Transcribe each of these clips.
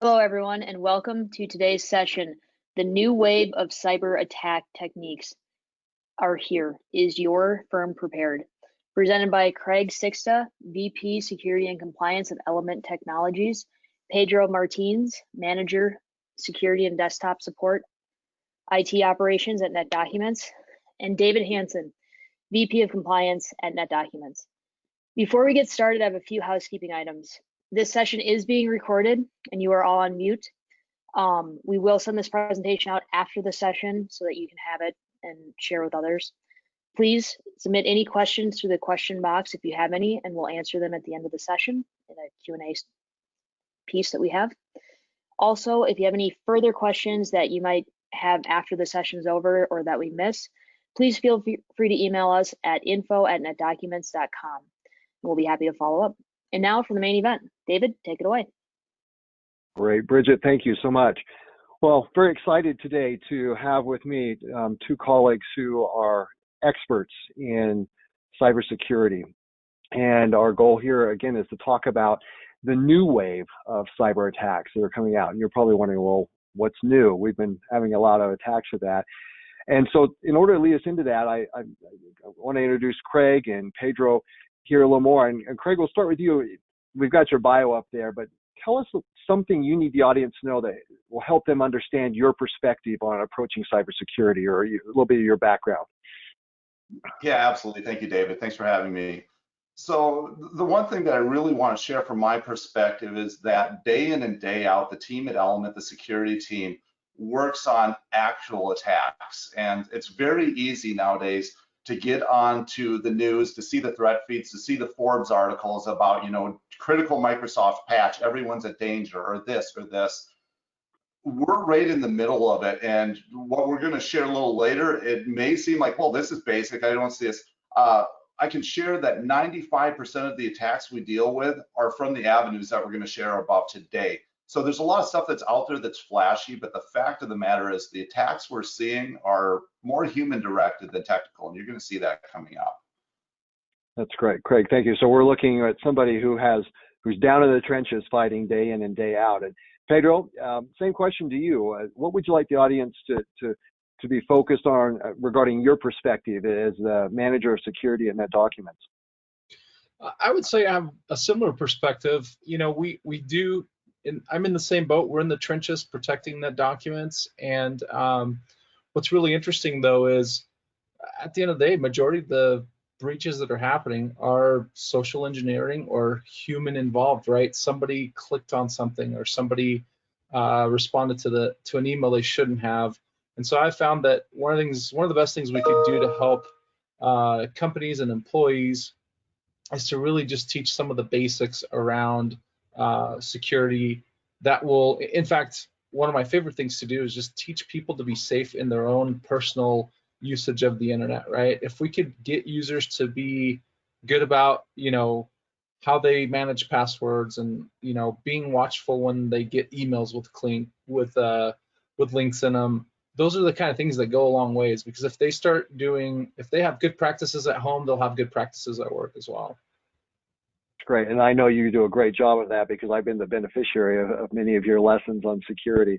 Hello, everyone, and welcome to today's session. The new wave of cyber attack techniques are here. Is your firm prepared? Presented by Craig Sixta, VP Security and Compliance of Element Technologies, Pedro Martins, Manager, Security and Desktop Support, IT Operations at NetDocuments, and David Hansen, VP of Compliance at NetDocuments. Before we get started, I have a few housekeeping items. This session is being recorded and you are all on mute. We will send this presentation out after the session so that you can have it and share with others. Please submit any questions through the question box if you have any, and we'll answer them at the end of the session in a Q&A piece that we have. Also, if you have any further questions that you might have after the session's over or that we miss, please feel free to email us at info@netdocuments.com. We'll be happy to follow up. And now for the main event. David, take it away. Great, Bridget, thank you so much. Well, very excited today to have with me two colleagues who are experts in cybersecurity. And our goal here, again, is to talk about the new wave of cyber attacks that are coming out. And you're probably wondering, well, what's new? We've been having a lot of attacks with that. And so in order to lead us into that, I want to introduce Craig and Pedro here a little more. And Craig, we'll start with you. We've got your bio up there, but tell us something you need the audience to know that will help them understand your perspective on approaching cybersecurity, or a little bit of your background. Yeah, absolutely. Thank you, David. Thanks for having me. So the one thing that I really want to share from my perspective is that day in and day out, the team at Element, the security team, works on actual attacks. And it's very easy nowadays to get onto the news, to see the threat feeds, to see the Forbes articles about, critical Microsoft patch, everyone's in danger, or this or this. We're right in the middle of it. And what we're going to share a little later, it may seem like, well, this is basic, I don't see this. I can share that 95% of the attacks we deal with are from the avenues that we're going to share about today. So there's a lot of stuff that's out there that's flashy, but the fact of the matter is the attacks we're seeing are more human directed than technical, and you're going to see that coming up. That's great, Craig. Thank you. So we're looking at somebody who's down in the trenches fighting day in and day out. And Pedro, same question to you. What would you like the audience to be focused on regarding your perspective as the manager of security at NetDocuments? I would say I have a similar perspective. We do. I'm in the same boat. We're in the trenches protecting NetDocuments. And what's really interesting, though, is at the end of the day, majority of the breaches that are happening are social engineering or human involved, right? Somebody clicked on something, or somebody responded to an email they shouldn't have. And so I found that one of the best things we could do to help companies and employees is to really just teach some of the basics around security. That will, in fact, one of my favorite things to do is just teach people to be safe in their own personal usage of the internet, right? If we could get users to be good about, how they manage passwords and, being watchful when they get emails with links in them, those are the kind of things that go a long ways, because if they have good practices at home, they'll have good practices at work as well. Great, and I know you do a great job of that because I've been the beneficiary of many of your lessons on security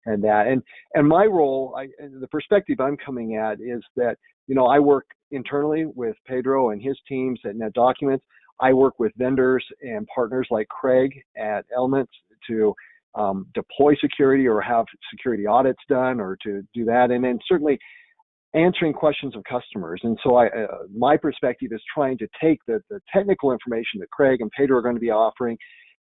and that. And my role, the perspective I'm coming at is that, I work internally with Pedro and his teams at NetDocuments. I work with vendors and partners like Craig at Element to deploy security or have security audits done or to do that. And then certainly answering questions of customers. And so my perspective is trying to take the technical information that Craig and Pedro are going to be offering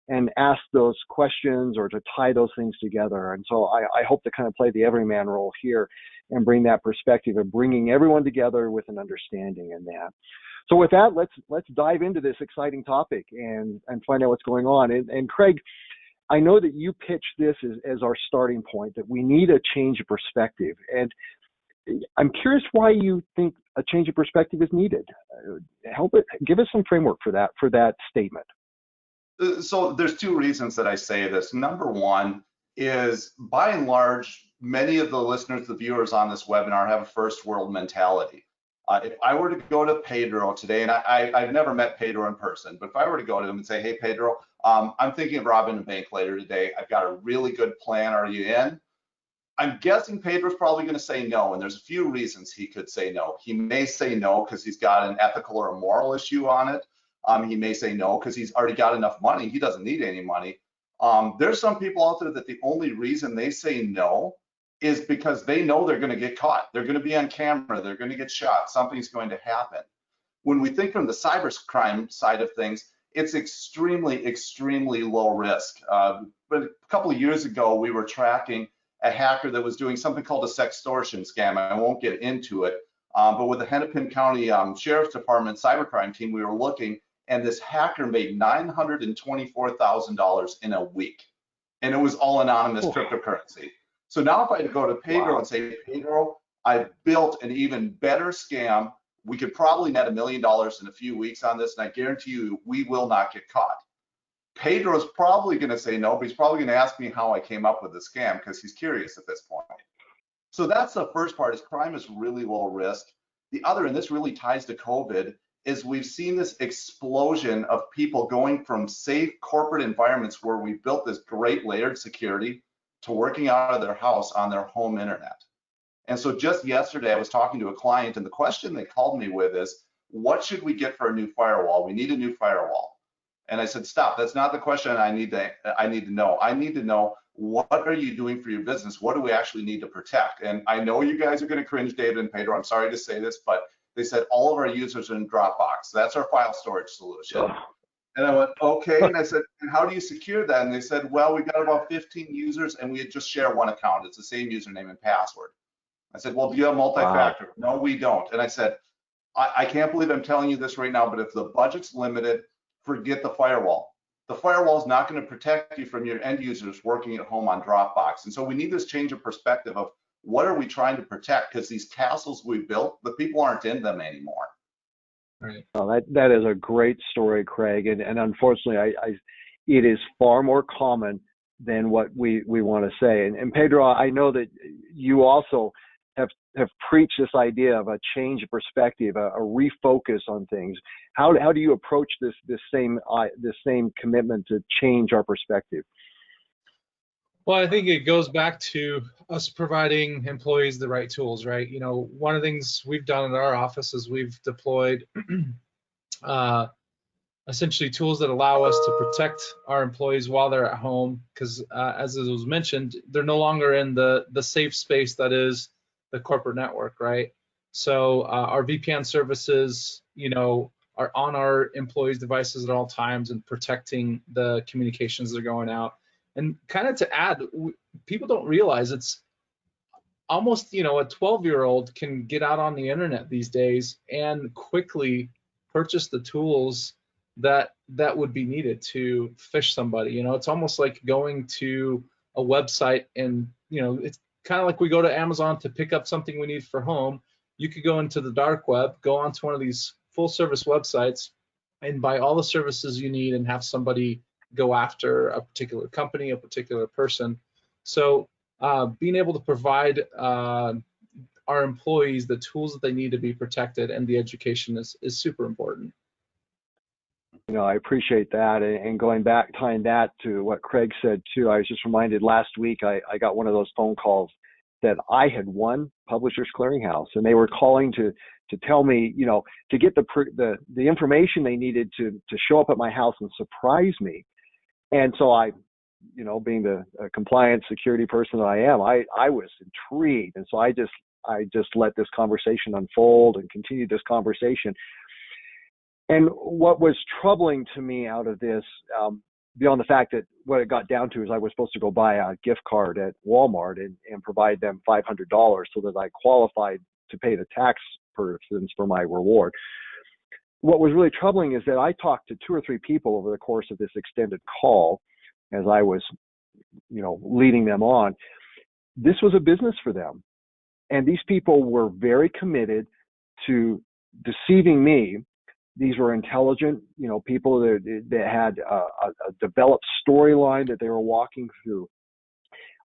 and ask those questions or to tie those things together. And so I hope to kind of play the everyman role here and bring that perspective of bringing everyone together with an understanding in that. So with that, let's dive into this exciting topic and find out what's going on. And Craig, I know that you pitched this as our starting point, that we need a change of perspective. And I'm curious why you think a change of perspective is needed. Give us some framework for that statement. So there's two reasons that I say this. Number one is, by and large, many of the listeners, the viewers on this webinar have a first world mentality. If I were to go to Pedro today, and I've never met Pedro in person, but if I were to go to him and say, hey, Pedro, I'm thinking of robbing a bank later today. I've got a really good plan. Are you in? I'm guessing Pedro's probably going to say no, and there's a few reasons he could say no. He may say no because he's got an ethical or a moral issue on it. He may say no because he's already got enough money. He doesn't need any money. There's some people out there that the only reason they say no is because they know they're going to get caught. They're going to be on camera. They're going to get shot. Something's going to happen. When we think from the cybercrime side of things, it's extremely, extremely low risk. But a couple of years ago, we were tracking a hacker that was doing something called a sextortion scam. I won't get into it, but with the Hennepin County Sheriff's Department cybercrime team, we were looking, and this hacker made $924,000 in a week, and it was all anonymous cryptocurrency. So now if I go to Pedro and say, Pedro, I've built an even better scam. We could probably net $1 million in a few weeks on this, and I guarantee you we will not get caught. Pedro's probably going to say no, but he's probably going to ask me how I came up with the scam because he's curious at this point. So that's the first part, is crime is really low risk. The other, and this really ties to COVID, is we've seen this explosion of people going from safe corporate environments where we built this great layered security to working out of their house on their home internet. And so just yesterday, I was talking to a client, and the question they called me with is, what should we get for a new firewall? We need a new firewall. And I said, stop, that's not the question I need to know. I need to know, what are you doing for your business? What do we actually need to protect? And I know you guys are going to cringe, David and Pedro, I'm sorry to say this, but they said all of our users are in Dropbox. That's our file storage solution. And I went, okay. And I said, and how do you secure that? And they said, well, we've got about 15 users and we just share one account. It's the same username and password. I said, well, do you have multi-factor? Wow. No, we don't. And I said, I can't believe I'm telling you this right now, but if the budget's limited, forget the firewall. The firewall is not going to protect you from your end users working at home on Dropbox. And so we need this change of perspective of what are we trying to protect, because these castles we built, the people aren't in them anymore. Right. Well, that is a great story, Craig. And unfortunately, it is far more common than what we want to say. And Pedro, I know that you also have preached this idea of a change of perspective, a refocus on things. How do you approach this same commitment to change our perspective? Well, I think it goes back to us providing employees the right tools, right? You know, one of the things we've done in our office is we've deployed essentially tools that allow us to protect our employees while they're at home, because as it was mentioned, they're no longer in the safe space that is the corporate network, right? So our VPN services, you know, are on our employees' devices at all times and protecting the communications that are going out. And kind of to add, people don't realize it's almost, you know, a 12-year-old can get out on the internet these days and quickly purchase the tools that would be needed to phish somebody. You know, it's almost like going to a website and, you know, it's kind of like we go to Amazon to pick up something we need for home. You could go into the dark web, go onto one of these full-service websites and buy all the services you need and have somebody go after a particular company, a particular person. So being able to provide our employees the tools that they need to be protected and the education is super important. You know, I appreciate that. And going back, tying that to what Craig said too, I was just reminded last week I got one of those phone calls that I had won Publishers Clearinghouse, and they were calling to tell me, you know, to get the information they needed to show up at my house and surprise me. And so I, you know, being the compliance security person that I am, I was intrigued, and so I just let this conversation unfold and continued this conversation. And what was troubling to me out of this, beyond the fact that what it got down to is I was supposed to go buy a gift card at Walmart and provide them $500 so that I qualified to pay the tax persons for my reward. What was really troubling is that I talked to 2 or 3 people over the course of this extended call as I was, you know, leading them on. This was a business for them. And these people were very committed to deceiving me. These were intelligent, you know, people that had a developed storyline that they were walking through.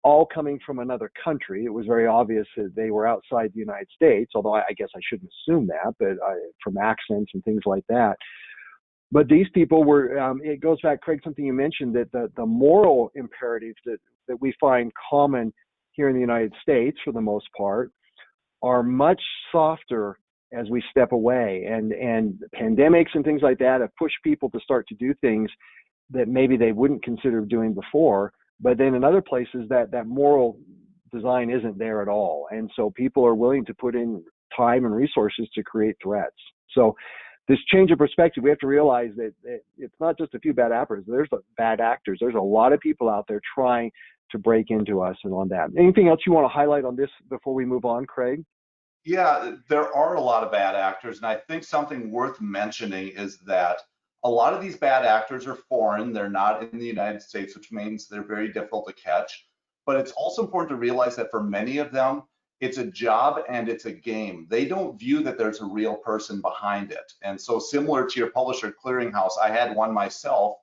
all coming from another country. It was very obvious that they were outside the United States, although I guess I shouldn't assume that, but from accents and things like that. But these people were, it goes back, Craig, something you mentioned, that the moral imperatives that we find common here in the United States, for the most part, are much softer as we step away. And pandemics and things like that have pushed people to start to do things that maybe they wouldn't consider doing before. But then in other places, that moral design isn't there at all. And so people are willing to put in time and resources to create threats. So this change of perspective, we have to realize that it's not just a few bad actors. There's bad actors. There's a lot of people out there trying to break into us and on that. Anything else you want to highlight on this before we move on, Craig? Yeah, there are a lot of bad actors, and I think something worth mentioning is that a lot of these bad actors are foreign. They're not in the United States, which means they're very difficult to catch. But it's also important to realize that for many of them, it's a job and it's a game. They don't view that there's a real person behind it. And so similar to your publisher clearinghouse, I had one myself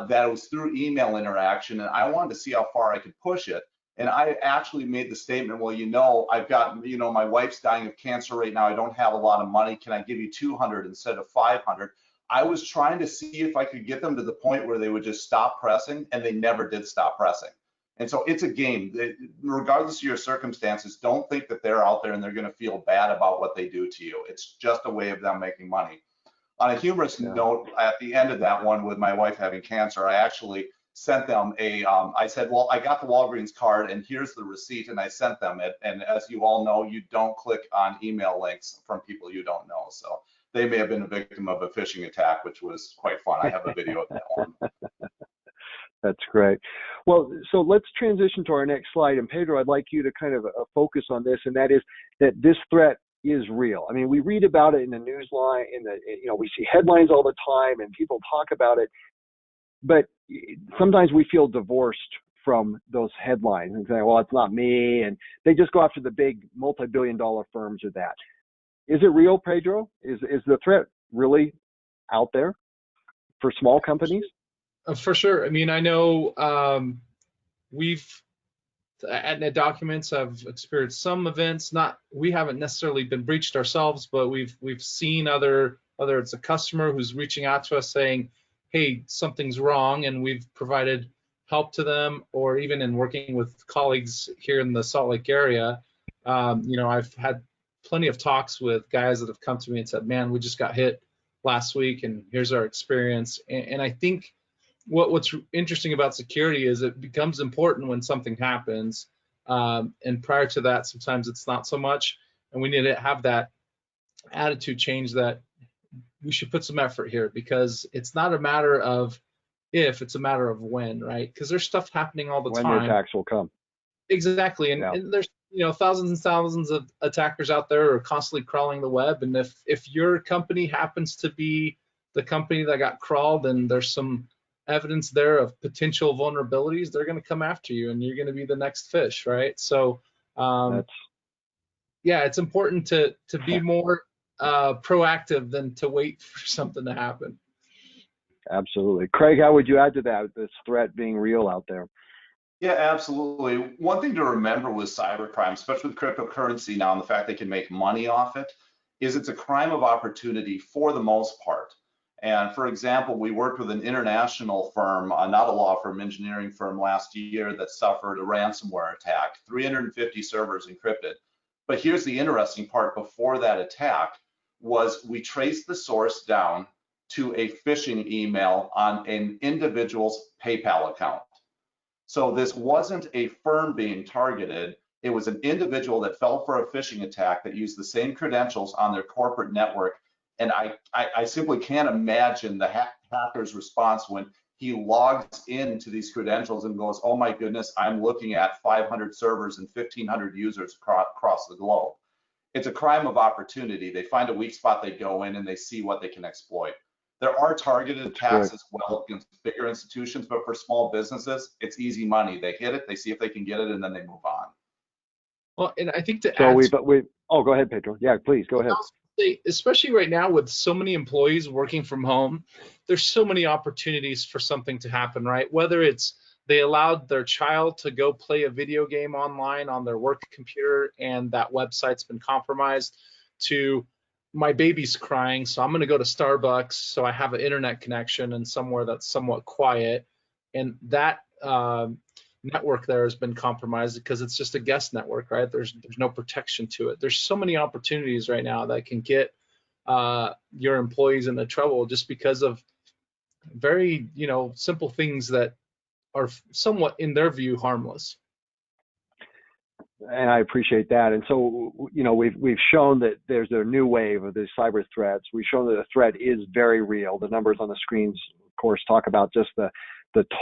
that was through email interaction, and I wanted to see how far I could push it. And I actually made the statement, well, I've got, my wife's dying of cancer right now. I don't have a lot of money. Can I give you 200 instead of 500? I was trying to see if I could get them to the point where they would just stop pressing, and they never did stop pressing. And so it's a game. Regardless of your circumstances, don't think that they're out there and they're going to feel bad about what they do to you. It's just a way of them making money. On a humorous note, at the end of that one with my wife having cancer, I actually sent them I said, well, I got the Walgreens card and here's the receipt, and I sent them it. And as you all know, you don't click on email links from people you don't know. So they may have been a victim of a phishing attack, which was quite fun. I have a video of that one. That's great. Well, so let's transition to our next slide. And Pedro, I'd like you to kind of focus on this, and that is that this threat is real. I mean, we read about it in the news line, we see headlines all the time and people talk about it, but sometimes we feel divorced from those headlines and say, well, it's not me. And they just go after the big multi-billion-dollar firms or that. Is it real, Pedro? Is the threat really out there for small companies? For sure. I mean, I know we've at NetDocuments have experienced some events. We haven't necessarily been breached ourselves, but we've seen whether it's a customer who's reaching out to us saying, hey, something's wrong, and we've provided help to them, or even in working with colleagues here in the Salt Lake area, I've had plenty of talks with guys that have come to me and said, man, we just got hit last week and here's our experience. And I think what's interesting about security is it becomes important when something happens. And prior to that, sometimes it's not so much. And we need to have that attitude change that we should put some effort here, because it's not a matter of if, it's a matter of when, right? Because there's stuff happening all the time. When the attacks will come. Exactly. And there's thousands and thousands of attackers out there who are constantly crawling the web. And if your company happens to be the company that got crawled and there's some evidence there of potential vulnerabilities, they're going to come after you and you're going to be the next fish, right? So it's important to be more proactive than to wait for something to happen. Absolutely. Craig, how would you add to that, this threat being real out there? Yeah, absolutely. One thing to remember with cybercrime, especially with cryptocurrency now and the fact they can make money off it, is it's a crime of opportunity for the most part. And for example, we worked with an international firm, not a law firm, engineering firm last year that suffered a ransomware attack, 350 servers encrypted. But here's the interesting part. Before that attack was we traced the source down to a phishing email on an individual's PayPal account. So this wasn't a firm being targeted. It was an individual that fell for a phishing attack that used the same credentials on their corporate network. And I simply can't imagine the hacker's response when he logs into these credentials and goes, oh my goodness, I'm looking at 500 servers and 1,500 users across the globe. It's a crime of opportunity. They find a weak spot, they go in and they see what they can exploit. There are targeted attacks as well against bigger institutions, but for small businesses, it's easy money. They hit it, they see if they can get it, and then they move on. Well, and I think to add, go ahead, Pedro. Yeah, please go ahead. Especially right now with so many employees working from home, there's so many opportunities for something to happen, right? Whether it's they allowed their child to go play a video game online on their work computer, and that website's been compromised, to my baby's crying, so I'm going to go to Starbucks so I have an internet connection and somewhere that's somewhat quiet. And that network there has been compromised because it's just a guest network, right? There's no protection to it. There's so many opportunities right now that can get your employees into trouble just because of very, simple things that are somewhat, in their view, harmless. And I appreciate that. And so, we've shown that there's a new wave of these cyber threats. We've shown that the threat is very real. The numbers on the screens, of course, talk about just the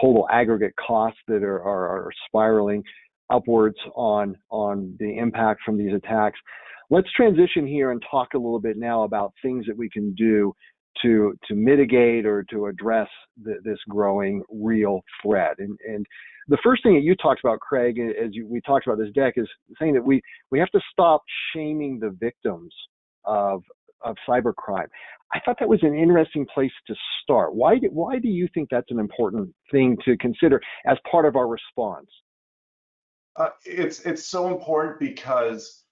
total aggregate costs that are spiraling upwards on the impact from these attacks. Let's transition here and talk a little bit now about things that we can do to mitigate or to address this growing real threat. And the first thing that you talked about, Craig, we talked about this deck, is saying that we have to stop shaming the victims of cybercrime. I thought that was an interesting place to start. Why do you think that's an important thing to consider as part of our response? It's so important because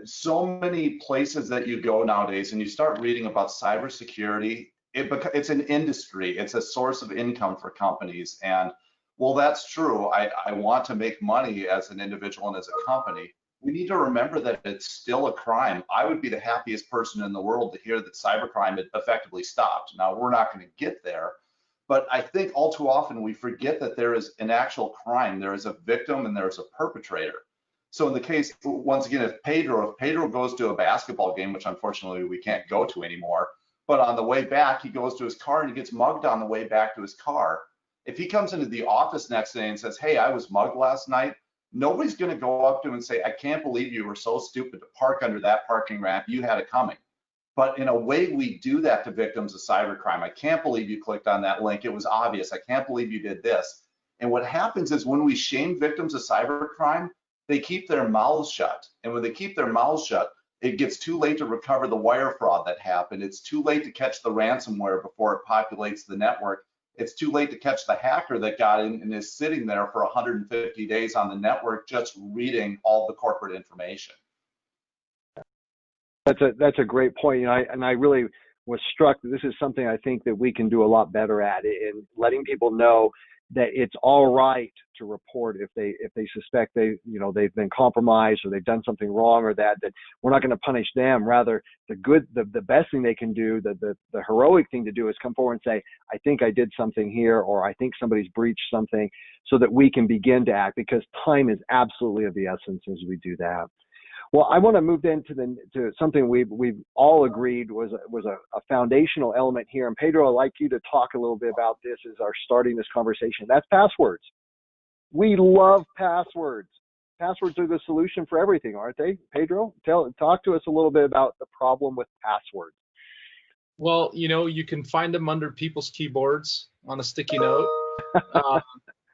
so many places that you go nowadays and you start reading about cybersecurity, it's an industry, it's a source of income for companies. And well, that's true. I want to make money as an individual and as a company. We need to remember that it's still a crime. I would be the happiest person in the world to hear that cybercrime had effectively stopped. Now, we're not going to get there, but I think all too often we forget that there is an actual crime. There is a victim and there's a perpetrator. So in the case, once again, if Pedro goes to a basketball game, which unfortunately we can't go to anymore, but on the way back, he goes to his car and he gets mugged on the way back to his car. If he comes into the office next day and says, hey, I was mugged last night, nobody's going to go up to him and say, I can't believe you were so stupid to park under that parking ramp. You had it coming. But in a way, we do that to victims of cybercrime. I can't believe you clicked on that link. It was obvious. I can't believe you did this. And what happens is when we shame victims of cybercrime, they keep their mouths shut. And when they keep their mouths shut, it gets too late to recover the wire fraud that happened. It's too late to catch the ransomware before it populates the network. It's too late to catch the hacker that got in and is sitting there for 150 days on the network just reading all the corporate information. That's a great point. And I really was struck that this is something I think that we can do a lot better at, in letting people know that it's all right to report if they suspect they've been compromised or they've done something wrong, or that we're not going to punish them. Rather, the best thing they can do, the heroic thing to do, is come forward and say, I think I did something here, or I think somebody's breached something, so that we can begin to act, because time is absolutely of the essence as we do that. Well, I want to move then to something we've all agreed was a foundational element here. And Pedro, I'd like you to talk a little bit about this as our starting this conversation. That's passwords. We love passwords. Passwords are the solution for everything, aren't they? Pedro, talk to us a little bit about the problem with passwords. Well, you can find them under people's keyboards on a sticky note.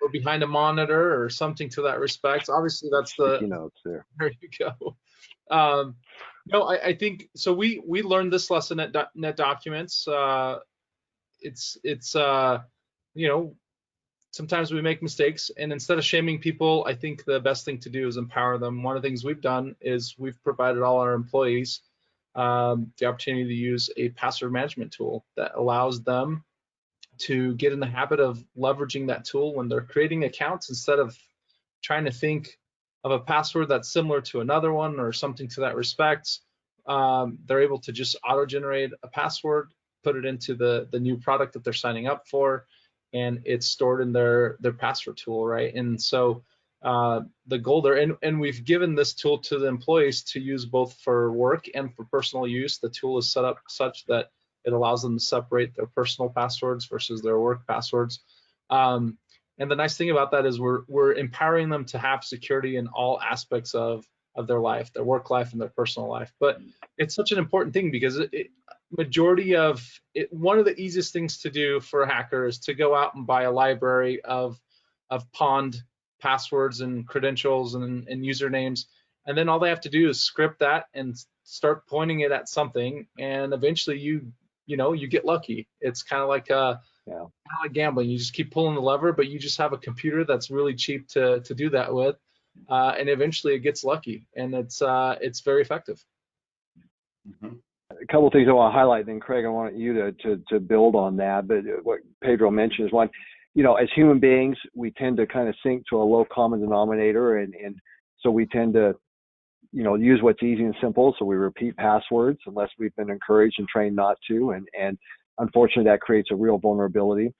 Or behind a monitor or something to that respect. Obviously, that's the sticky notes there. There you go. I think so. We learned this lesson at NetDocuments. Sometimes we make mistakes, and instead of shaming people, I think the best thing to do is empower them. One of the things we've done is we've provided all our employees the opportunity to use a password management tool that allows them to get in the habit of leveraging that tool when they're creating accounts. Instead of trying to think of a password that's similar to another one or something to that respect, they're able to just auto-generate a password, put it into the new product that they're signing up for, and it's stored in their password tool, right? And so the goal there, and we've given this tool to the employees to use both for work and for personal use. The tool is set up such that it allows them to separate their personal passwords versus their work passwords. And the nice thing about that is we're empowering them to have security in all aspects of their life, their work life and their personal life. But it's such an important thing because one of the easiest things to do for a hacker is to go out and buy a library of pawned passwords and credentials and usernames. And then all they have to do is script that and start pointing it at something. And eventually you get lucky. It's kind of like Yeah. Kind of like gambling. You just keep pulling the lever, but you just have a computer that's really cheap to do that with, and eventually it gets lucky, and it's very effective. Mhm. A couple of things I want to highlight, then Craig, I want you to build on that. But what Pedro mentioned is one, as human beings, we tend to kind of sink to a low common denominator, and so we tend to, use what's easy and simple. So we repeat passwords unless we've been encouraged and trained not to, and unfortunately that creates a real vulnerability.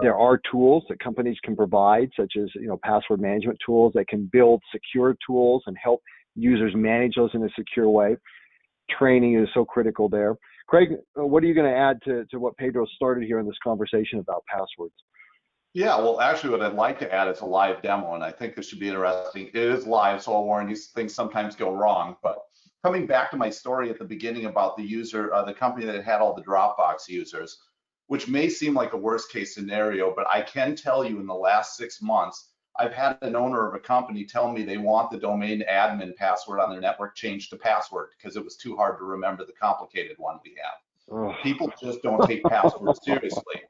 There are tools that companies can provide, such as password management tools that can build secure tools and help users manage those in a secure way. Training is so critical there. Craig, what are you going to add to what Pedro started here in this conversation about passwords? Yeah, well, actually, what I'd like to add is a live demo, and I think this should be interesting. It is live, so I'll warn you, things sometimes go wrong. But coming back to my story at the beginning about the user, the company that had all the Dropbox users, which may seem like a worst case scenario, but I can tell you in the last 6 months, I've had an owner of a company tell me they want the domain admin password on their network changed to password because it was too hard to remember the complicated one we have. Oh. People just don't take passwords seriously.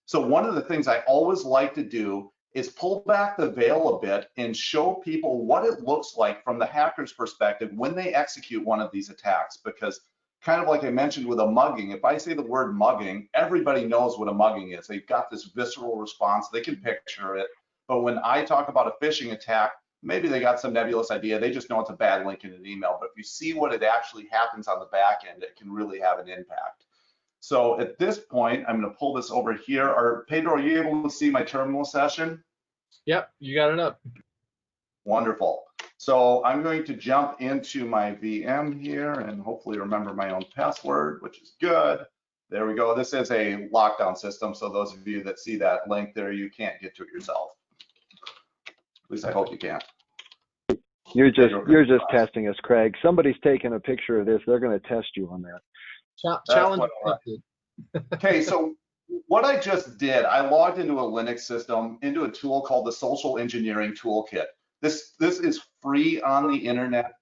So one of the things I always like to do is pull back the veil a bit and show people what it looks like from the hacker's perspective when they execute one of these attacks. Because kind of like I mentioned with a mugging, if I say the word mugging, everybody knows what a mugging is. They've got this visceral response, they can picture it. But when I talk about a phishing attack, maybe they got some nebulous idea, they just know it's a bad link in an email. But if you see what it actually happens on the back end, it can really have an impact. So at this point, I'm going to pull this over here. Pedro, are you able to see my terminal session? Yep, you got it up. Wonderful. So I'm going to jump into my VM here and hopefully remember my own password, which is good. There we go. This is a lockdown system, so those of you that see that link there, you can't get to it yourself. At least I hope you can. You're just testing us, Craig. Somebody's taking a picture of this. They're going to test you on that. Challenge accepted. Okay, so what I just did, I logged into a Linux system, into a tool called the Social Engineering Toolkit. This is free on the internet.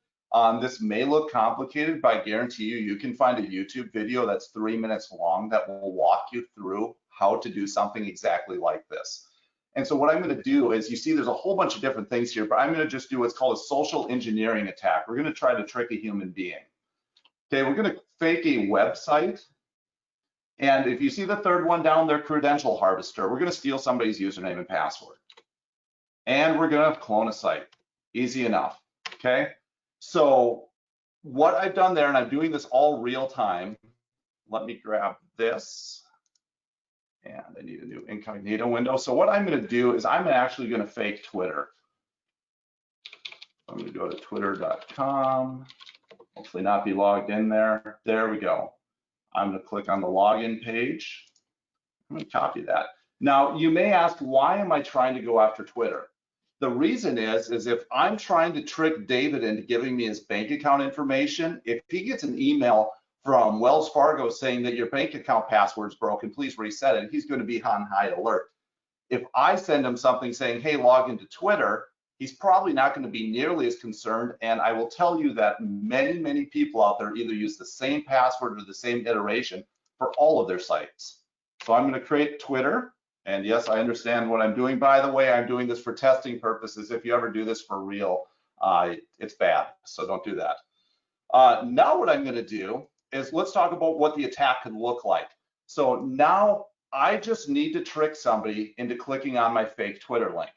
This may look complicated, but I guarantee you can find a YouTube video that's 3 minutes long that will walk you through how to do something exactly like this. And so what I'm going to do is, you see there's a whole bunch of different things here, but I'm going to just do what's called a social engineering attack. We're going to try to trick a human being. Okay, we're going to fake a website. And if you see the third one down there, credential harvester, we're going to steal somebody's username and password. And we're going to clone a site. Easy enough. Okay. So what I've done there, and I'm doing this all real time. Let me grab this. And I need a new incognito window. So what I'm going to do is I'm actually going to fake Twitter. I'm going to go to twitter.com. Hopefully not be logged in there. There we go. I'm going to click on the login page. I'm going to copy that. Now, you may ask, why am I trying to go after Twitter? The reason is if I'm trying to trick David into giving me his bank account information, if he gets an email from Wells Fargo saying that your bank account password's broken, please reset it, he's going to be on high alert. If I send him something saying, hey, log into Twitter, he's probably not going to be nearly as concerned. And I will tell you that many, many people out there either use the same password or the same iteration for all of their sites. So I'm going to create Twitter. And yes, I understand what I'm doing. By the way, I'm doing this for testing purposes. If you ever do this for real, it's bad. So don't do that. Now what I'm going to do is let's talk about what the attack could look like. So now I just need to trick somebody into clicking on my fake Twitter link.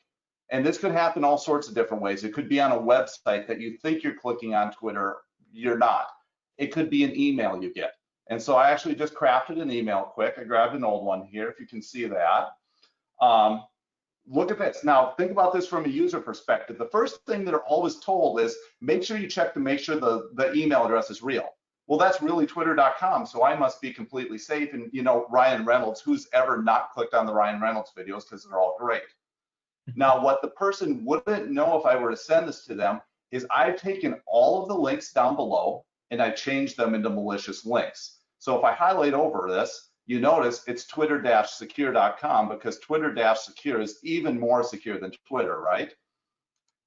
And this could happen all sorts of different ways. It could be on a website that you think you're clicking on Twitter, you're not. It could be an email you get. And so I actually just crafted an email quick. I grabbed an old one here, if you can see that. Look at this. Now, think about this from a user perspective. The first thing they're always told is make sure you check to make sure the email address is real. Well, that's really twitter.com, so I must be completely safe. And Ryan Reynolds, who's ever not clicked on the Ryan Reynolds videos because they're all great. Now, what the person wouldn't know if I were to send this to them is I've taken all of the links down below and I changed them into malicious links. So if I highlight over this, you notice it's twitter-secure.com because twitter-secure is even more secure than Twitter, right?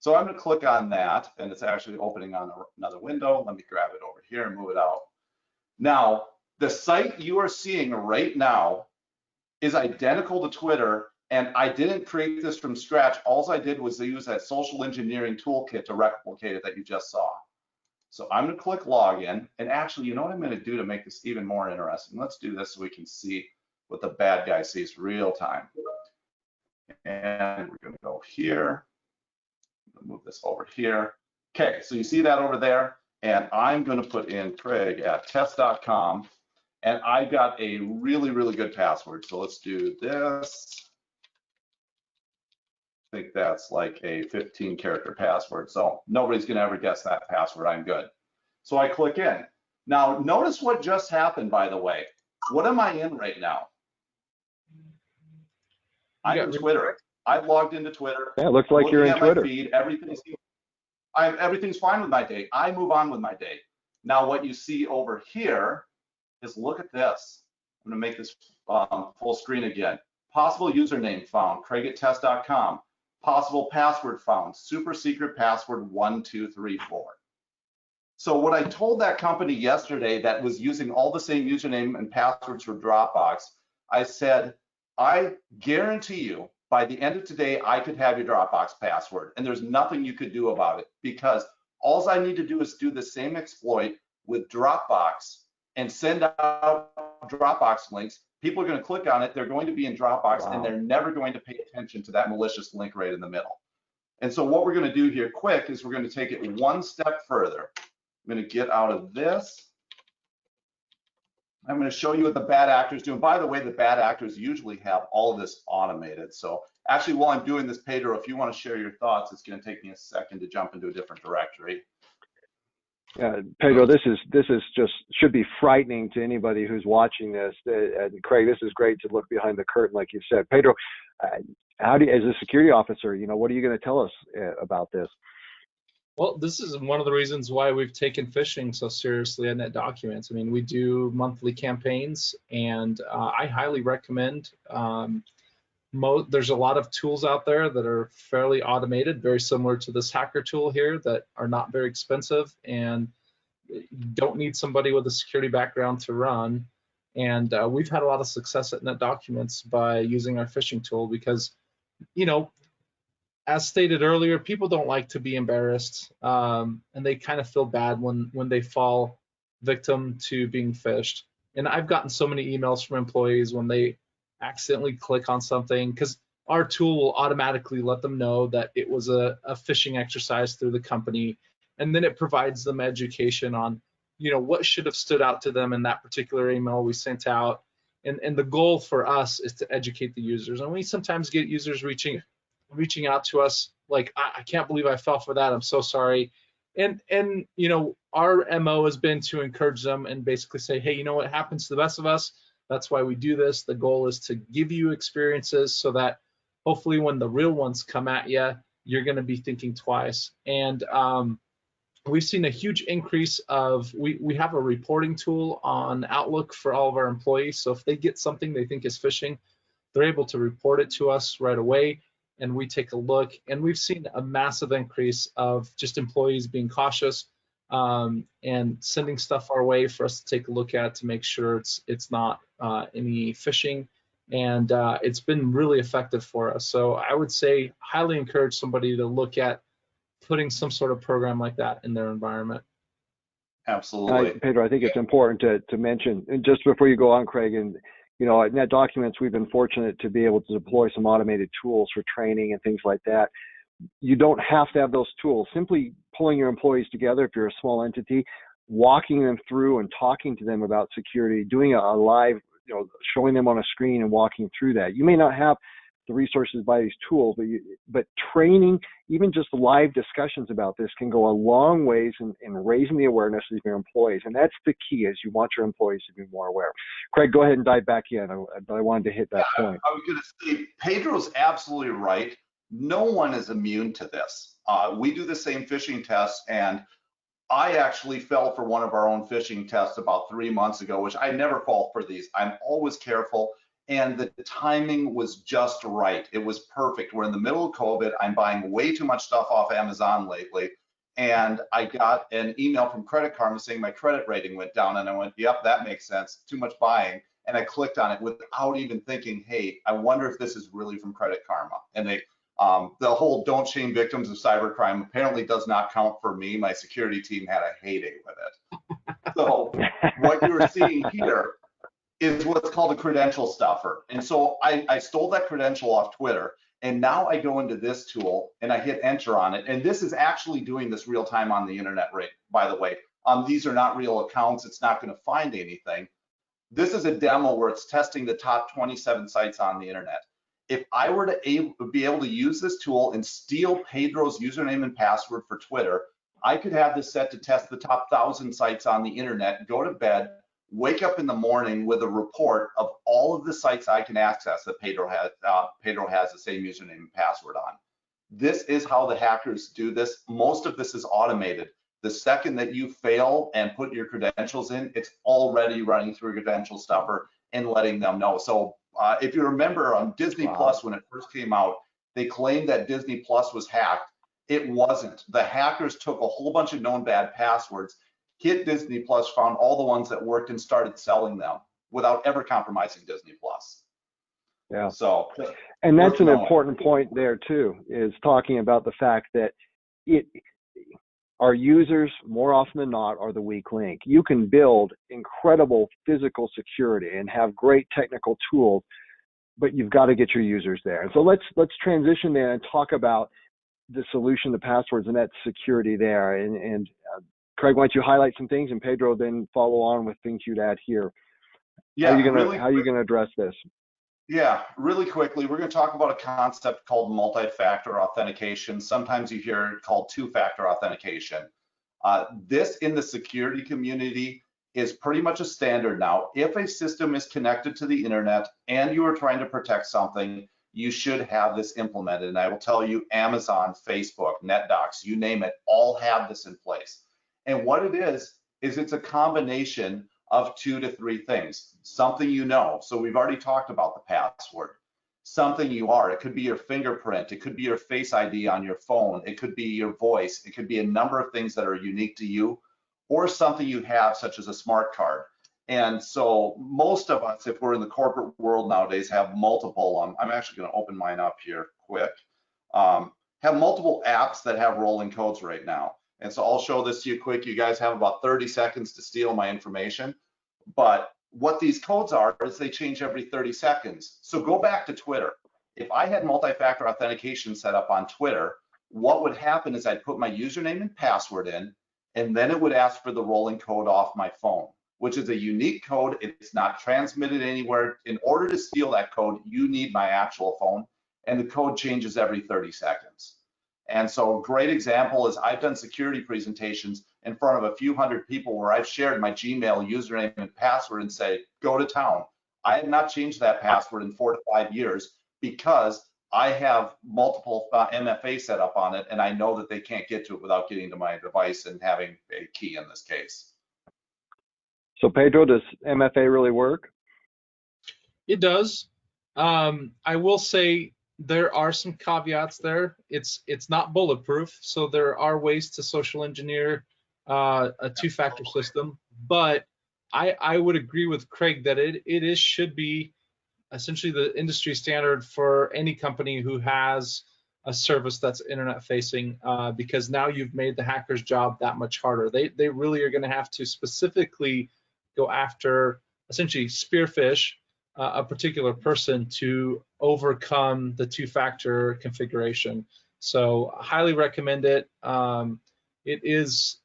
So I'm going to click on that, and it's actually opening on another window. Let me grab it over here and move it out. Now, the site you are seeing right now is identical to Twitter, and I didn't create this from scratch. All I did was use that social engineering toolkit to replicate it that you just saw. So I'm going to click login, and actually, you know what I'm going to do to make this even more interesting? Let's do this so we can see what the bad guy sees real time. And we're going to go here. Move this over here. Okay, so you see that over there, and I'm going to put in Craig at test.com, and I got a really, really good password. So let's do this. I think that's like a 15-character password. So nobody's going to ever guess that password. I'm good. So I click in. Now, notice what just happened, by the way. What am I in right now? I'm in Twitter. I've logged into Twitter. Yeah, it looks like you're in Twitter. Feed. Everything's fine with my day. I move on with my day. Now, what you see over here is, look at this. I'm going to make this full screen again. Possible username found, Craig at test.com. Possible password found, super secret password 1234. So what I told that company yesterday that was using all the same username and passwords for Dropbox, I said, I guarantee you by the end of today, I could have your Dropbox password, and there's nothing you could do about it, because all I need to do is do the same exploit with Dropbox and send out Dropbox links. People are going to click on it. They're going to be in Dropbox, wow, and they're never going to pay attention to that malicious link right in the middle. And so what we're going to do here quick is we're going to take it one step further. I'm going to get out of this. I'm going to show you what the bad actors do. And by the way, the bad actors usually have all of this automated. So actually, while I'm doing this, Pedro, if you want to share your thoughts, it's going to take me a second to jump into a different directory. Pedro, this is just should be frightening to anybody who's watching this. And Craig, this is great to look behind the curtain, like you said. Pedro, how do you, as a security officer, what are you going to tell us about this? Well, this is one of the reasons why we've taken phishing so seriously at NetDocuments. I mean, we do monthly campaigns, and I highly recommend. There's a lot of tools out there that are fairly automated, very similar to this hacker tool here, that are not very expensive and you don't need somebody with a security background to run. And we've had a lot of success at NetDocuments by using our phishing tool because, as stated earlier, people don't like to be embarrassed, and they kind of feel bad when they fall victim to being phished. And I've gotten so many emails from employees when they accidentally click on something, because our tool will automatically let them know that it was a phishing exercise through the company, and then it provides them education on what should have stood out to them in that particular email we sent out. And the goal for us is to educate the users. And we sometimes get users reaching out to us like, I can't believe I fell for that, I'm so sorry. And our MO has been to encourage them and basically say, hey, what happens to the best of us? That's why we do this. The goal is to give you experiences so that hopefully when the real ones come at you, you're going to be thinking twice. And we've seen a huge increase of, we have a reporting tool on Outlook for all of our employees. So if they get something they think is phishing, they're able to report it to us right away, and we take a look. And we've seen a massive increase of just employees being cautious and sending stuff our way for us to take a look at to make sure it's not any phishing. And it's been really effective for us. So I would say highly encourage somebody to look at putting some sort of program like that in their environment. Absolutely. Pedro, I think it's important to mention, and just before you go on, Craig, and at NetDocuments, we've been fortunate to be able to deploy some automated tools for training and things like that. You don't have to have those tools. Simply pulling your employees together, if you're a small entity, walking them through and talking to them about security, doing a live, showing them on a screen and walking through that. You may not have the resources by these tools, but training, even just live discussions about this, can go a long ways in raising the awareness of your employees. And that's the key, is you want your employees to be more aware. Craig, go ahead and dive back in. I wanted to hit that point. I was going to say, Pedro's absolutely right. No one is immune to this. We do the same phishing tests, and I actually fell for one of our own phishing tests about 3 months ago, which I never fall for these. I'm always careful. And the timing was just right. It was perfect. We're in the middle of COVID. I'm buying way too much stuff off Amazon lately. And I got an email from Credit Karma saying my credit rating went down. And I went, yep, that makes sense. Too much buying. and I clicked on it without even thinking, hey, I wonder if this is really from Credit Karma. And the whole don't shame victims of cybercrime apparently does not count for me. My security team had a heyday with it. So what you're seeing here is what's called a credential stuffer. And so I stole that credential off Twitter, and now I go into this tool and I hit enter on it. And this is actually doing this real time on the internet, right? By the way, these are not real accounts. It's not going to find anything. This is a demo where it's testing the top 27 sites on the internet. If I were to be able to use this tool and steal Pedro's username and password for Twitter, I could have this set to test the top 1,000 sites on the internet, go to bed, wake up in the morning with a report of all of the sites I can access that Pedro has the same username and password on. This is how the hackers do this. Most of this is automated. The second that you fail and put your credentials in, it's already running through a credential stuffer and letting them know. So if you remember on Disney Plus, when it first came out, they claimed that Disney Plus was hacked. It wasn't. The hackers took a whole bunch of known bad passwords, hit Disney Plus, found all the ones that worked, and started selling them without ever compromising Disney Plus. Yeah. So, and that's an important point there too, is talking about the fact that our users, more often than not, are the weak link. You can build incredible physical security and have great technical tools, but you've got to get your users there. And so let's transition there and talk about the solution to passwords and that security there. And Craig, why don't you highlight some things, and Pedro then follow on with things you'd add here. Yeah, how are you gonna address this? Yeah, really quickly, we're going to talk about a concept called multi-factor authentication. Sometimes you hear it called two-factor authentication. This in the security community is pretty much a standard now. If a system is connected to the internet and you are trying to protect something, you should have this implemented. And I will tell you, Amazon, Facebook, NetDocs, you name it, all have this in place. And what it is it's a combination of 2 to 3 things. Something you know. So we've already talked about the password. Something you are. It could be your fingerprint. It could be your Face ID on your phone. It could be your voice. It could be a number of things that are unique to you, or something you have, such as a smart card. And so most of us, if we're in the corporate world nowadays, have multiple, I'm actually going to open mine up here quick, have multiple apps that have rolling codes right now. And so I'll show this to you quick. You guys have about 30 seconds to steal my information. But what these codes are is they change every 30 seconds. So go back to Twitter. If I had multi-factor authentication set up on Twitter, what would happen is I'd put my username and password in, and then it would ask for the rolling code off my phone, which is a unique code. It's not transmitted anywhere. In order to steal that code, you need my actual phone, and the code changes every 30 seconds. And so a great example is I've done security presentations in front of a few hundred people where I've shared my Gmail username and password and say, go to town. I have not changed that password in 4 to 5 years because I have multiple MFA set up on it, and I know that they can't get to it without getting to my device and having a key in this case. So Pedro, does MFA really work? It does. I will say there are some caveats there. It's not bulletproof, so there are ways to social engineer a two-factor system. But I would agree with Craig that it should be essentially the industry standard for any company who has a service that's internet facing, because now you've made the hacker's job that much harder. They really are going to have to specifically go after, essentially spearfish a particular person to overcome the two-factor configuration. So highly recommend it. It is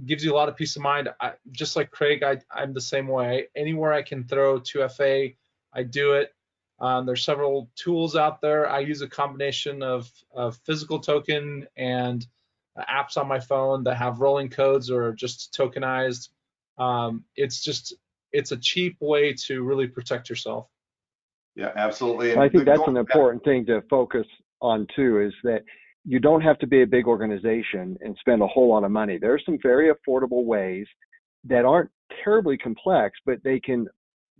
gives you a lot of peace of mind. Just like Craig, I'm the same way. Anywhere I can throw 2FA, I do it. There's several tools out there. I use a combination of physical token and apps on my phone that have rolling codes or just tokenized. It's a cheap way to really protect yourself. Yeah, absolutely. And I think that's an important thing to focus on too, is that you don't have to be a big organization and spend a whole lot of money. There are some very affordable ways that aren't terribly complex, but they can,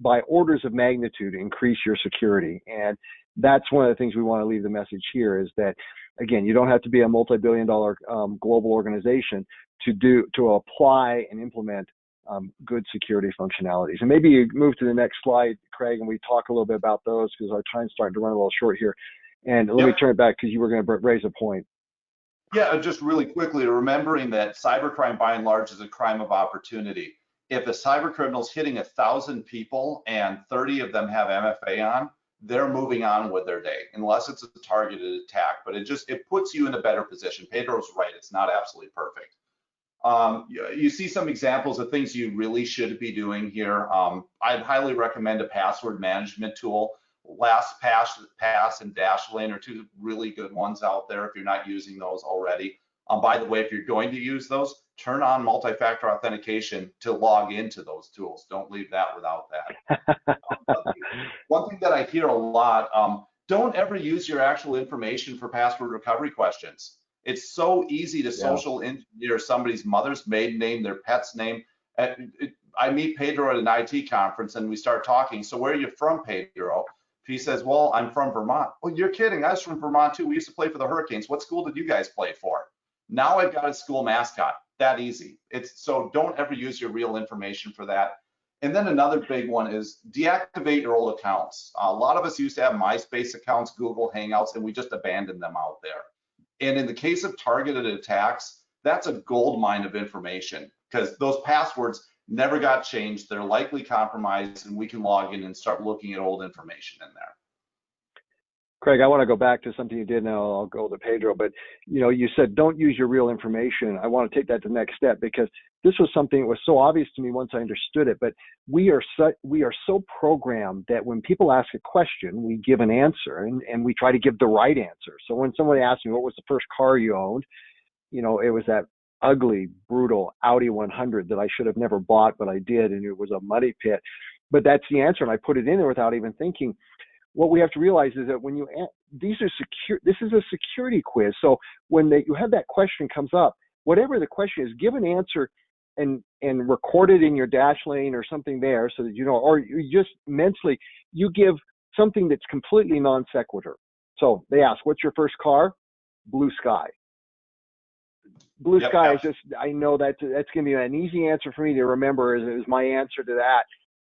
by orders of magnitude, increase your security. And that's one of the things we want to leave the message here, is that, again, you don't have to be a multi-billion-dollar global organization to apply and implement good security functionalities. And maybe you move to the next slide, Craig, and we talk a little bit about those because our time's starting to run a little short here. And let me turn it back because you were going to raise a point. Yeah, just really quickly, remembering that cybercrime by and large is a crime of opportunity. If a cyber criminal's hitting 1,000 people and 30 of them have MFA on, they're moving on with their day, unless it's a targeted attack. But it puts you in a better position. Pedro's right, it's not absolutely perfect. You see some examples of things you really should be doing here. I'd highly recommend a password management tool. LastPass and Dashlane are two really good ones out there if you're not using those already. By the way, if you're going to use those, turn on multi-factor authentication to log into those tools. Don't leave that without that. One thing that I hear a lot, don't ever use your actual information for password recovery questions. It's so easy to social engineer somebody's mother's maiden name, their pet's name. I meet Pedro at an IT conference and we start talking. So where are you from, Pedro? He says, well, I'm from Vermont. Well, you're kidding. I was from Vermont too. We used to play for the Hurricanes. What school did you guys play for? Now I've got a school mascot. That easy. So don't ever use your real information for that. And then another big one is deactivate your old accounts. A lot of us used to have MySpace accounts, Google Hangouts, and we just abandoned them out there. And in the case of targeted attacks, that's a gold mine of information because those passwords never got changed. They're likely compromised, and we can log in and start looking at old information in there. Craig, I want to go back to something you did now. I'll go to Pedro, but you said don't use your real information. I want to take that to the next step because this was something that was so obvious to me once I understood it. But we are so programmed that when people ask a question, we give an answer and we try to give the right answer. So when somebody asked me what was the first car you owned, it was that ugly, brutal Audi 100 that I should have never bought, but I did, and it was a money pit. But that's the answer, and I put it in there without even thinking. What we have to realize is that when this is a security quiz. So when you have that question comes up, whatever the question is, give an answer and record it in your Dashlane or something there so that or you just mentally, you give something that's completely non sequitur. So they ask, what's your first car? Blue sky. Blue sky is just, I know that's going to be an easy answer for me to remember is my answer to that.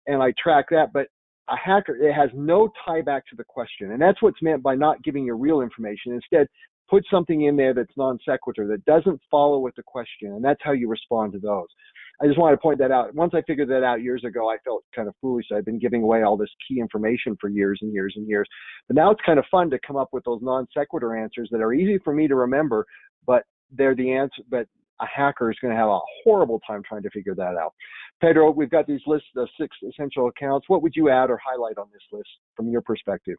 And I track that, but a hacker, it has no tie back to the question. And that's what's meant by not giving your real information. Instead, put something in there that's non sequitur, that doesn't follow with the question. And that's how you respond to those. I just wanted to point that out. Once I figured that out years ago, I felt kind of foolish. I've been giving away all this key information for years and years and years. But now it's kind of fun to come up with those non sequitur answers that are easy for me to remember, but they're the answer. But a hacker is going to have a horrible time trying to figure that out. Pedro, we've got these lists of 6 essential accounts. What would you add or highlight on this list from your perspective?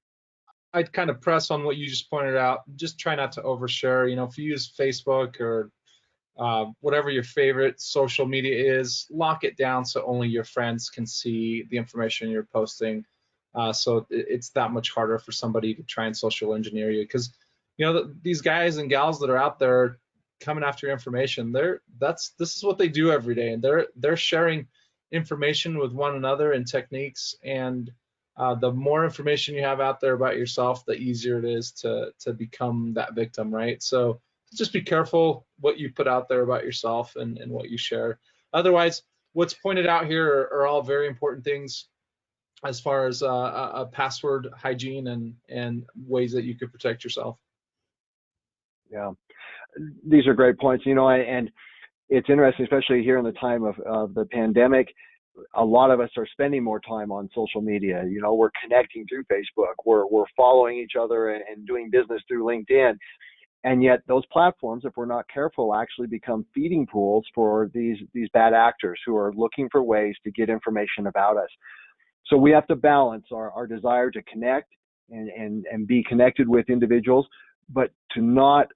I'd kind of press on what you just pointed out. Just try not to overshare. If you use Facebook or whatever your favorite social media is, lock it down so only your friends can see the information you're posting. So it's that much harder for somebody to try and social engineer you because, these guys and gals that are out there coming after your information, this is what they do every day, and they're sharing information with one another and techniques, and the more information you have out there about yourself, the easier it is to become that victim, right? So just be careful what you put out there about yourself and what you share. Otherwise, what's pointed out here are all very important things as far as a password hygiene and ways that you could protect yourself. Yeah. These are great points, and it's interesting, especially here in the time of the pandemic. A lot of us are spending more time on social media. We're connecting through Facebook, we're following each other and doing business through LinkedIn. And yet those platforms, if we're not careful, actually become feeding pools for these bad actors who are looking for ways to get information about us. So we have to balance our desire to connect and be connected with individuals, but to not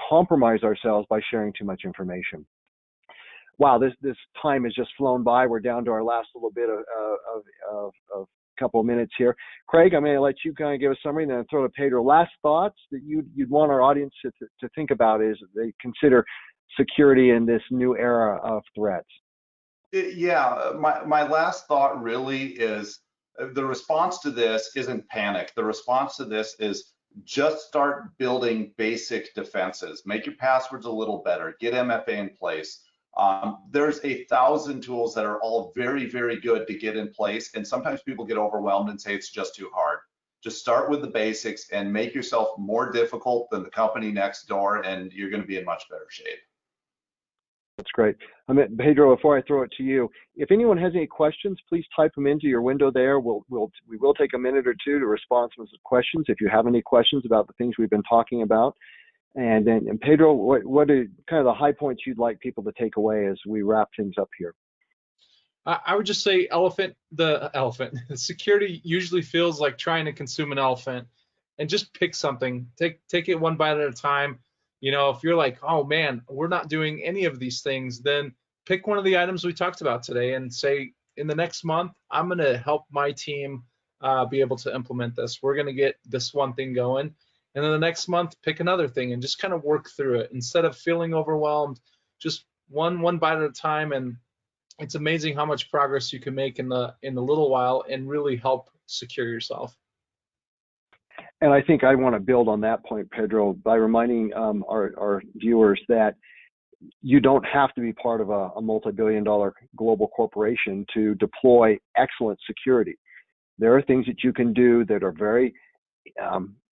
compromise ourselves by sharing too much information. Wow, this time has just flown by. We're down to our last little bit of couple of minutes here. Craig, I'm going to let you kind of give a summary and then throw to Pedro. Last thoughts that you'd want our audience to think about as they consider security in this new era of threats. Yeah, my last thought really is the response to this isn't panic. The response to this is just start building basic defenses. Make your passwords a little better. Get MFA in place. There's 1,000 tools that are all very, very good to get in place. And sometimes people get overwhelmed and say it's just too hard. Just start with the basics and make yourself more difficult than the company next door, and you're going to be in much better shape. That's great. Pedro, before I throw it to you, if anyone has any questions, please type them into your window there. We will take a minute or two to respond to some questions if you have any questions about the things we've been talking about. And Pedro, what are kind of the high points you'd like people to take away as we wrap things up here? I would just say the elephant. Security usually feels like trying to consume an elephant, and just pick something. Take it one bite at a time. You know, if you're like, oh man, we're not doing any of these things, then pick one of the items we talked about today and say, in the next month, I'm going to help my team be able to implement this. We're going to get this one thing going. And then the next month, pick another thing and just kind of work through it. Instead of feeling overwhelmed, just one bite at a time. And it's amazing how much progress you can make in the little while and really help secure yourself. And I think I want to build on that point, Pedro, by reminding our viewers that you don't have to be part of a multi-billion-dollar global corporation to deploy excellent security. There are things that you can do that are very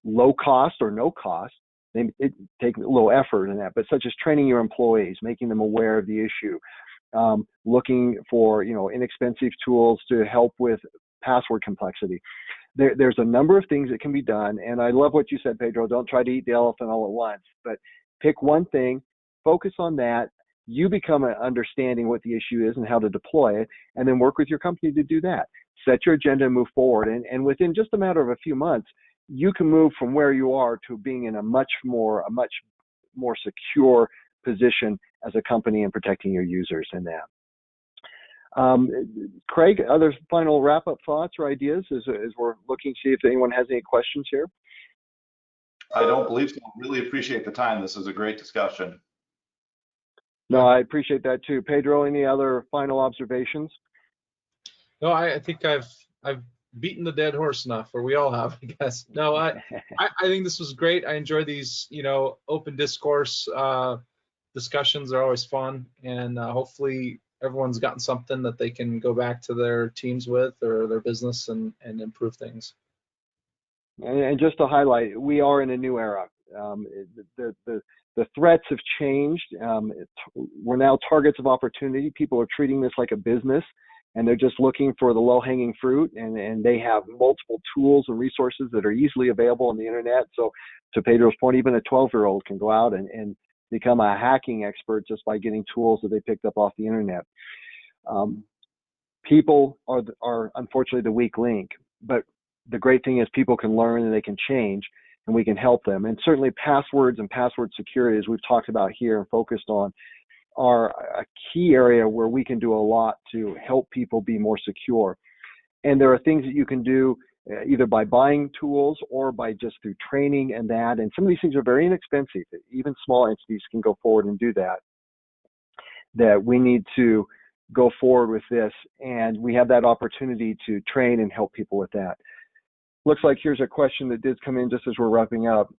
low cost or no cost. It take a little effort in that, but such as training your employees, making them aware of the issue, looking for inexpensive tools to help with password complexity. There's a number of things that can be done, and I love what you said, Pedro. Don't try to eat the elephant all at once, but pick one thing, focus on that. You become understanding what the issue is and how to deploy it, and then work with your company to do that. Set your agenda and move forward, and within just a matter of a few months, you can move from where you are to being in a much more secure position as a company and protecting your users in that. Craig, other final wrap-up thoughts or ideas as we're looking to see if anyone has any questions here? I don't believe so. Really appreciate the time. This was a great discussion. No, I appreciate that too. Pedro, any other final observations? No, I think I've beaten the dead horse enough, or we all have, I guess. No, I think this was great. I enjoy these, open discourse discussions are always fun, and hopefully everyone's gotten something that they can go back to their teams with or their business and improve things. And just to highlight, we are in a new era. The threats have changed. We're now targets of opportunity. People are treating this like a business, and they're just looking for the low-hanging fruit, and they have multiple tools and resources that are easily available on the internet. So to Pedro's point, even a 12-year-old can go out and become a hacking expert just by getting tools that they picked up off the internet. People are unfortunately the weak link, but the great thing is people can learn and they can change, and we can help them. And certainly passwords and password security, as we've talked about here and focused on, are a key area where we can do a lot to help people be more secure. And there are things that you can do either by buying tools or by just through training and that. And some of these things are very inexpensive. Even small entities can go forward and do that. That we need to go forward with this, and we have that opportunity to train and help people with that. Looks like here's a question that did come in just as we're wrapping up.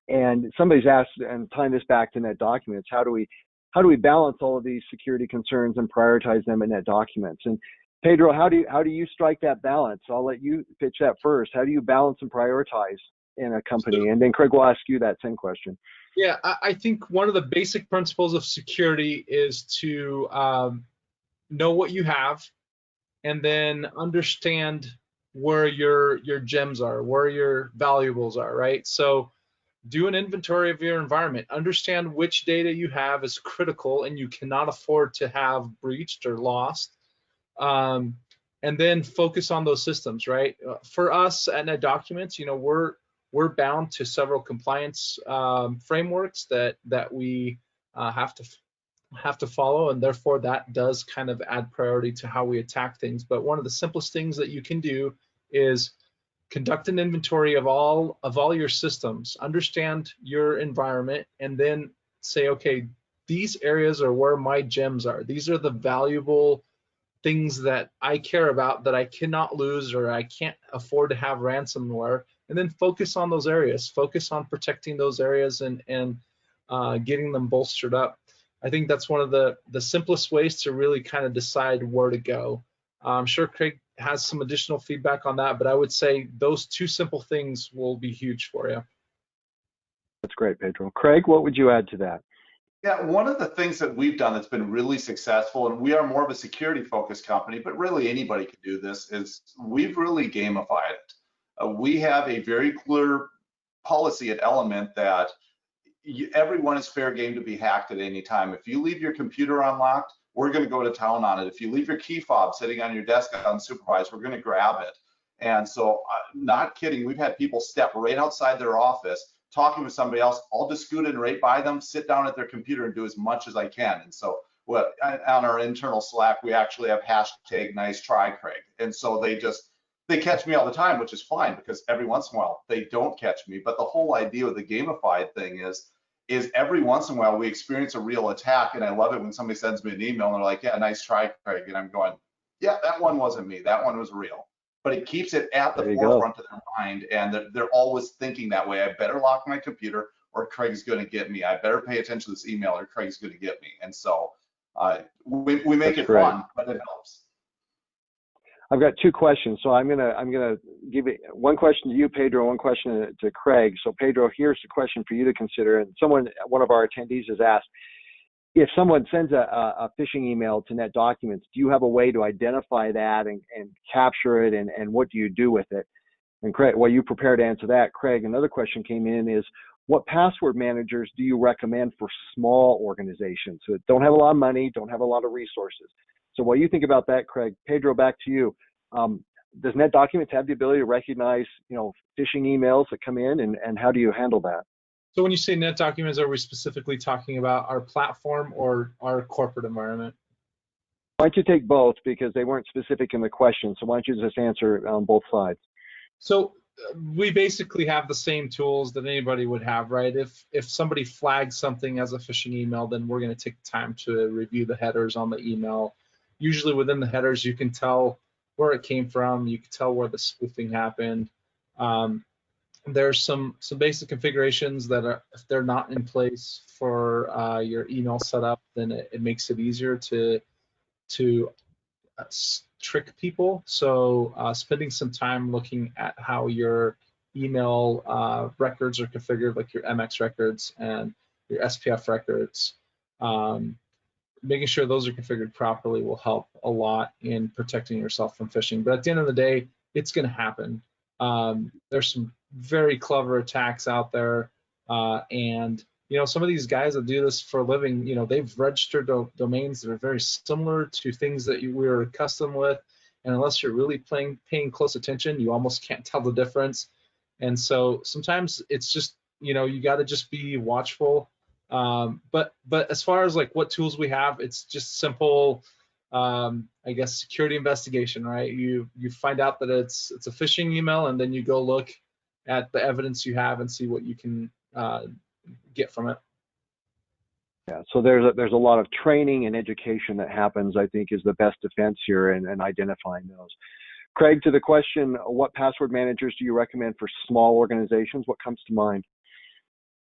And somebody's asked, and tying this back to NetDocuments, how do we balance all of these security concerns and prioritize them in NetDocuments? And Pedro, how do you strike that balance? I'll let you pitch that first. How do you balance and prioritize in a company? And then Craig will ask you that same question. Yeah, I think one of the basic principles of security is to know what you have, and then understand where your gems are, where your valuables are, right? So do an inventory of your environment. Understand which data you have is critical and you cannot afford to have breached or lost. And then focus on those systems, right? For us at NetDocuments, we're bound to several compliance frameworks that we have to follow, and therefore that does kind of add priority to how we attack things. But one of the simplest things that you can do is conduct an inventory of all your systems, understand your environment, and then say, okay, these areas are where my gems are. These are the valuable things that I care about that I cannot lose, or I can't afford to have ransomware. And then focus on those areas, focus on protecting those areas and getting them bolstered up. I think that's one of the simplest ways to really kind of decide where to go. I'm sure Craig has some additional feedback on that, but I would say those two simple things will be huge for you. That's great, Pedro. Craig, what would you add to that? Yeah, one of the things that we've done that's been really successful, and we are more of a security focused company, but really anybody can do this, is we've really gamified it. We have a very clear policy at Element that everyone is fair game to be hacked at any time. If you leave your computer unlocked, we're going to go to town on it. If you leave your key fob sitting on your desk unsupervised, we're going to grab it. And so, not kidding, we've had people step right outside their office talking with somebody else. I'll just scoot in right by them, sit down at their computer and do as much as I can. And so on our internal Slack, we actually have hashtag nice try, Craig. And so they catch me all the time, which is fine because every once in a while they don't catch me. But the whole idea of the gamified thing is every once in a while we experience a real attack. And I love it when somebody sends me an email and they're like, yeah, nice try, Craig. And I'm going, yeah, that one wasn't me. That one was real. But it keeps it at the forefront of their mind, and they're always thinking that way. I better lock my computer or Craig's going to get me. I better pay attention to this email or Craig's going to get me. And so we make it fun, but it helps. I've got two questions, so I'm gonna give it one question to you, Pedro, one question to Craig. So Pedro, here's a question for you to consider. And one of our attendees has asked, if someone sends a phishing email to NetDocuments, do you have a way to identify that and capture it, and what do you do with it? And Craig, while you prepare to answer that, Craig, another question came in is, what password managers do you recommend for small organizations that don't have a lot of money, don't have a lot of resources? So while you think about that, Craig, Pedro, back to you. Does NetDocuments have the ability to recognize, phishing emails that come in, and how do you handle that? So when you say NetDocuments, are we specifically talking about our platform or our corporate environment? Why don't you take both, because they weren't specific in the question. So why don't you just answer on both sides? So we basically have the same tools that anybody would have, right? If somebody flags something as a phishing email, then we're going to take the time to review the headers on the email. Usually within the headers, you can tell where it came from. You can tell where the spoofing happened. There's some basic configurations that are, if they're not in place for your email setup, then it makes it easier to trick people. So spending some time looking at how your email records are configured, like your MX records and your SPF records, making sure those are configured properly will help a lot in protecting yourself from phishing. But at the end of the day, it's going to happen. There's some very clever attacks out there, and some of these guys that do this for a living, they've registered domains that are very similar to things that we're accustomed with, and unless you're really paying close attention, you almost can't tell the difference. And so sometimes it's just you got to just be watchful. But as far as like what tools we have, it's just simple. I guess security investigation, right? You find out that it's a phishing email, and then you go look at the evidence you have and see what you can get from it. Yeah, so there's a lot of training and education that happens, I think, is the best defense here in identifying those. Craig, to the question, what password managers do you recommend for small organizations? What comes to mind?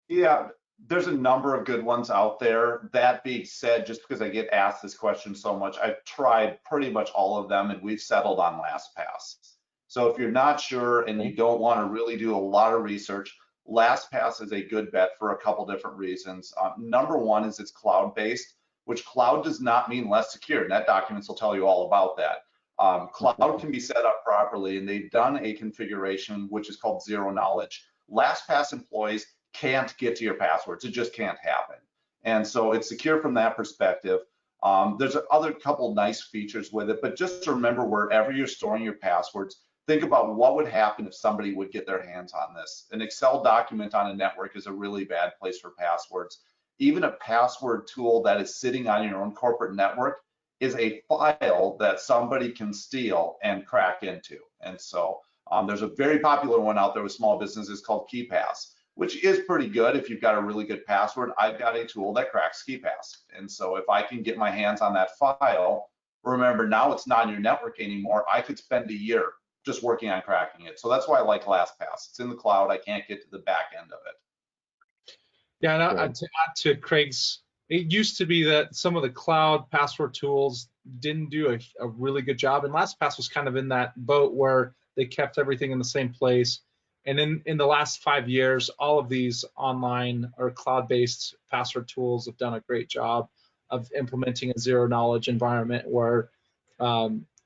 Yeah, there's a number of good ones out there. That being said, just because I get asked this question so much, I've tried pretty much all of them, and we've settled on LastPass. So if you're not sure and you don't want to really do a lot of research, LastPass is a good bet for a couple different reasons. Number one is it's cloud-based, which cloud does not mean less secure. NetDocuments will tell you all about that. Cloud can be set up properly, and they've done a configuration which is called zero knowledge. LastPass employees can't get to your passwords. It just can't happen. And so it's secure from that perspective. There's other couple nice features with it, but just remember, wherever you're storing your passwords, think about what would happen if somebody would get their hands on this. An Excel document on a network is a really bad place for passwords. Even a password tool that is sitting on your own corporate network is a file that somebody can steal and crack into. And so there's a very popular one out there with small businesses called KeePass, which is pretty good if you've got a really good password. I've got a tool that cracks KeePass. And so if I can get my hands on that file, remember, now it's not on your network anymore. I could spend a year just working on cracking it. So that's why I like LastPass. It's in the cloud. I can't get to the back end of it. Yeah, and to add to Craig's It used to be that some of the cloud password tools didn't do a really good job, and LastPass was kind of in that boat where they kept everything in the same place. And in the last 5 years, all of these online or cloud-based password tools have done a great job of implementing a zero-knowledge environment where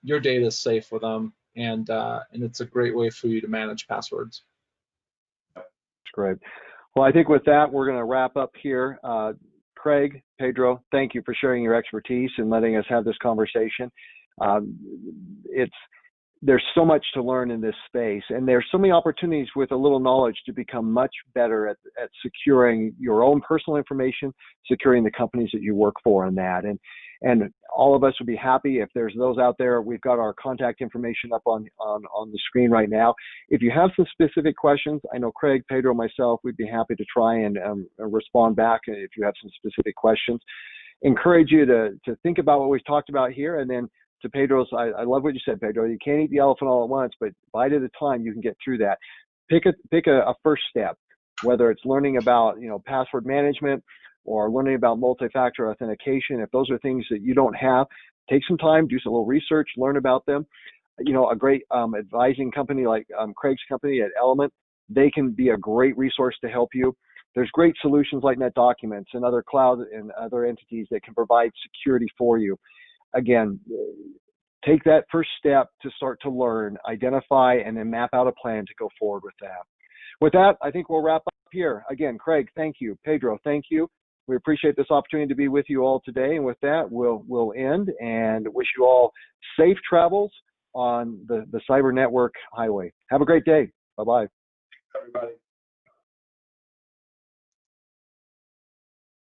your data is safe with them, and it's a great way for you to manage passwords. That's great. Well, I think with that, we're going to wrap up here. Craig, Pedro, thank you for sharing your expertise and letting us have this conversation. There's so much to learn in this space, and there's so many opportunities with a little knowledge to become much better at securing your own personal information, securing the companies that you work for, and that. And all of us would be happy if there's those out there. We've got our contact information up on the screen right now. If you have some specific questions, I know Craig, Pedro, myself, we'd be happy to try and respond back if you have some specific questions. Encourage you to think about what we've talked about here, and then to Pedro's, I love what you said, Pedro. You can't eat the elephant all at once, but bite at a time, you can get through that. Pick a first step, whether it's learning about password management or learning about multi-factor authentication. If those are things that you don't have, take some time, do some little research, learn about them. A great advising company like Craig's company at Element, they can be a great resource to help you. There's great solutions like NetDocuments and other cloud and other entities that can provide security for you. Again, take that first step to start to learn, identify, and then map out a plan to go forward with that. With that, I think we'll wrap up here. Again, Craig, thank you. Pedro, thank you. We appreciate this opportunity to be with you all today. And with that, we'll end and wish you all safe travels on the cyber network highway. Have a great day. Bye-bye. Everybody.